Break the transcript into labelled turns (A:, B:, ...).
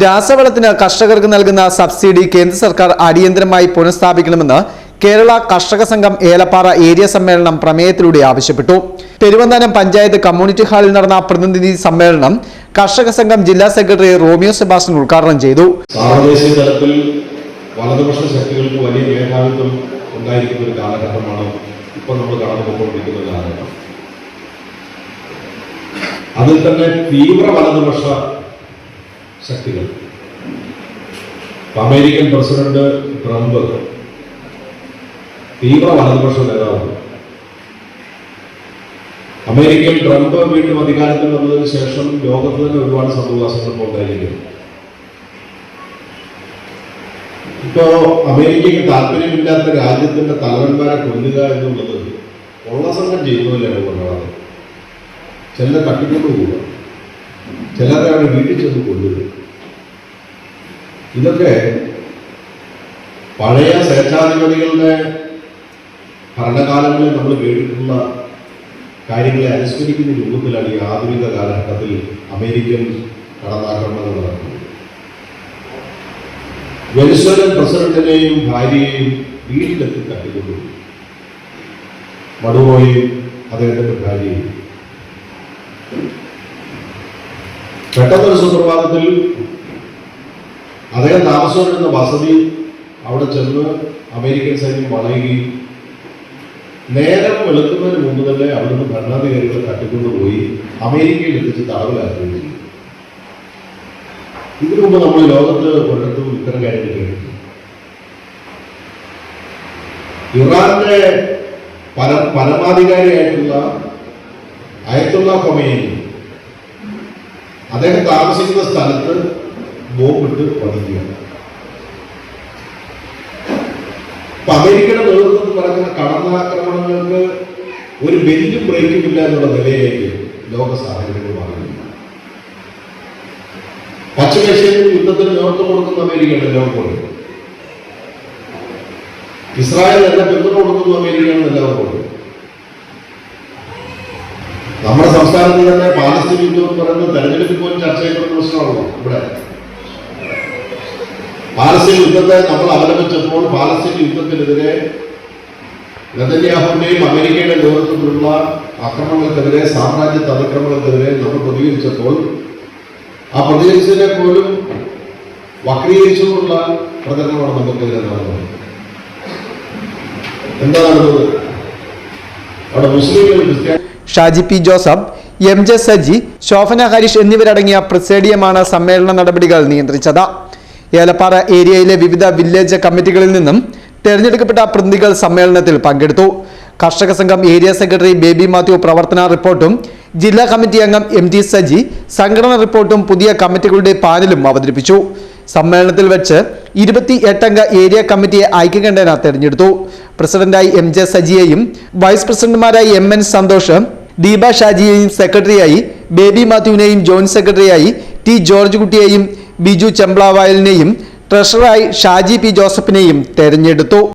A: രാസവളത്തിന് കർഷകർക്ക് നൽകുന്ന സബ്സിഡി കേന്ദ്ര സർക്കാർ അടിയന്തരമായി പുനഃസ്ഥാപിക്കണമെന്ന് കേരള കർഷക സംഘം ഏലപ്പാറ ഏരിയ സമ്മേളനം പ്രമേയത്തിലൂടെ ആവശ്യപ്പെട്ടു. പെരുവന്താനം പഞ്ചായത്ത് കമ്മ്യൂണിറ്റി ഹാളിൽ നടന്ന പ്രതിനിധി സമ്മേളനം കർഷക സംഘം ജില്ലാ സെക്രട്ടറി റോമിയോ സെബാസ്റ്റ്യൻ ഉദ്ഘാടനം ചെയ്തു.
B: പ്രാദേശിക തലത്തിൽ വലതുപക്ഷ ശക്തികൾക്ക് വലിയ മേധാവിത്വം ഉണ്ടായിരിക്കുന്ന ഒരു കാലഘട്ടമാണ് ഇപ്പോൾ നമ്മൾ കടന്നുപോയിക്കൊണ്ടിരിക്കുന്ന കാലഘട്ടം. അതിൽ തന്നെ തീവ്ര വലതുപക്ഷ ശക്തികൾ, അമേരിക്കൻ പ്രസിഡന്റ് ട്രംപ് തീവ്ര വലതുപക്ഷ നേതാവാണ്. അമേരിക്കൻ ട്രംപ് വീണ്ടും അധികാരത്തിൽ വന്നതിന് ശേഷം ലോകത്ത് തന്നെ ഒരുപാട് സംഭവവാസങ്ങൾ ഉണ്ടായിരിക്കുന്നു. ഇപ്പോ അമേരിക്കയ്ക്ക് താല്പര്യമില്ലാത്ത രാജ്യത്തിന്റെ തലവന്മാരെ കൊല്ലുക എന്നുള്ളത് കൊള്ളസംഘം ചെയ്യുന്നതിലാണ് കൊണ്ടാണ്. ചിലരെ തട്ടിക്കൊണ്ടു പോവുക, ചിലരെ അവിടെ വീട്ടിൽ ചെന്ന് കൊല്ലുക. ഇതൊക്കെ പഴയ സ്വേച്ഛാധിപതികളുടെ ഭരണകാലങ്ങളിൽ നമ്മൾ കേട്ടിട്ടുള്ള കാര്യങ്ങളെ അനുസ്മരിക്കുന്ന രൂപത്തിലാണ് ഈ ആധുനിക കാലഘട്ടത്തിൽ അമേരിക്കൻ കടന്നാക്രമണങ്ങൾ നടക്കുന്നത്. വെനസ്വേലൻ പ്രസിഡന്റിനെയും ഭാര്യയെയും വീട്ടിലെത്തി തട്ടിക്കൊണ്ടുപോയി. മഡുറോയെയും അദ്ദേഹത്തിന്റെ ഭാര്യയെയും പെട്ടെന്നൊരു സുപ്രഭാതത്തിൽ അദ്ദേഹം താമസിച്ചിരുന്ന വസതി അവിടെ ചെന്ന് അമേരിക്കൻ സൈന്യം വളയുകയും നേരം വെളുക്കുന്നതിന് മുമ്പ് തന്നെ അവിടുന്ന് ഭരണാധികാരികളെ തട്ടിക്കൊണ്ടുപോയി അമേരിക്കയിൽ എത്തിച്ച് തടവിലാക്കുകയും ചെയ്തു. ഇതിനു മുമ്പ് നമ്മൾ ലോകത്ത് ഒരിടത്തും ഇത്തരം കാര്യങ്ങൾ കേട്ടിട്ടുണ്ട്. ഇറാന്റെ പരമാധികാരിയായിട്ടുള്ള അയത്തുള്ള ഖൊമൈനി അദ്ദേഹം താമസിക്കുന്ന സ്ഥലത്ത് ബോംബിട്ട് പതിക്കുകയാണ്. അപ്പൊ അമേരിക്കയുടെ നേതൃത്വത്തിൽ നടക്കുന്ന കടന്നാക്രമണങ്ങൾക്ക് ഒരു ബെല്ലും ബ്രേക്കും ഇല്ല എന്നുള്ള നിലയിലേക്ക് ലോക സാഹചര്യങ്ങൾ മാറുന്നു. പശ്ചിമേഷ്യയിൽ യുദ്ധത്തിന് നേതൃത്വം കൊടുക്കുന്ന അമേരിക്കയാണ് എല്ലാവരും കൊടുക്കുന്നത്. ഇസ്രായേൽ എന്നെ പിന്തുണ കൊടുക്കുന്ന അമേരിക്കയാണ് എല്ലാവരും കൊടുക്കുന്നത്. നമ്മുടെ സംസ്ഥാനത്ത് തന്നെ പാലസ്തീൻ യുദ്ധം എന്ന് പറയുന്നത് തെരഞ്ഞെടുപ്പിൽ പോലും ചർച്ച ചെയ്യപ്പെടുന്ന പ്രശ്നമാണല്ലോ. ഇവിടെ പാലസ്തീൻ യുദ്ധത്തെ നമ്മൾ അവലംബിച്ചപ്പോൾ പാലസ്തീൻ യുദ്ധത്തിനെതിരെ നെതന്യാഹുവിന്റെയും അമേരിക്കയുടെ നേതൃത്വത്തിലുള്ള ആക്രമണങ്ങൾക്കെതിരെ, സാമ്രാജ്യത്വ അതിക്രമങ്ങൾക്കെതിരെ നമ്മൾ പ്രതികരിച്ചപ്പോൾ ആ പ്രതികരിച്ചതിനെ പോലും വക്രീകരിച്ചുകൊണ്ടുള്ള പ്രചരണമാണ് നമുക്കെതിരെ നടന്നത്. എന്താ നടന്നത്? അവിടെ മുസ്ലിങ്ങൾ, ക്രിസ്ത്യാനി
A: Shaji P Joseph, M J Saji, Shobhana Harish എന്നിവരടങ്ങിയ പ്രസിഡിയമാണ് സമ്മേളന നടപടികൾ നിയന്ത്രിച്ചത്. ഏലപ്പാറ ഏരിയയിലെ വിവിധ വില്ലേജ് കമ്മിറ്റികളിൽ നിന്നും തെരഞ്ഞെടുക്കപ്പെട്ട പ്രതിനിധികൾ സമ്മേളനത്തിൽ പങ്കെടുത്തു. കർഷക സംഘം ഏരിയ സെക്രട്ടറി ബേബി മാത്യു പ്രവർത്തന റിപ്പോർട്ടും ജില്ലാ കമ്മിറ്റി അംഗം എം ടി സജി സംഘടന റിപ്പോർട്ടും പുതിയ കമ്മിറ്റികളുടെ പാനലും അവതരിപ്പിച്ചു. സമ്മേളനത്തിൽ വെച്ച് 28 അംഗ ഏരിയ കമ്മിറ്റിയെ ഐക്യകണ്ഠേന തെരഞ്ഞെടുത്തു. പ്രസിഡന്റായി എം ജെ സജിയെയും വൈസ് പ്രസിഡന്റുമാരായി എം എൻ സന്തോഷ്, ദീപ ഷാജിയെയും, സെക്രട്ടറിയായി ബേബി മാത്യുവിനെയും, ജോയിന്റ് സെക്രട്ടറിയായി ടി ജോർജ് കുട്ടിയെയും, ബിജു ചെമ്പ്ളാവായലിനെയും, ട്രഷററായി ഷാജി പി ജോസഫിനെയും തെരഞ്ഞെടുത്തു.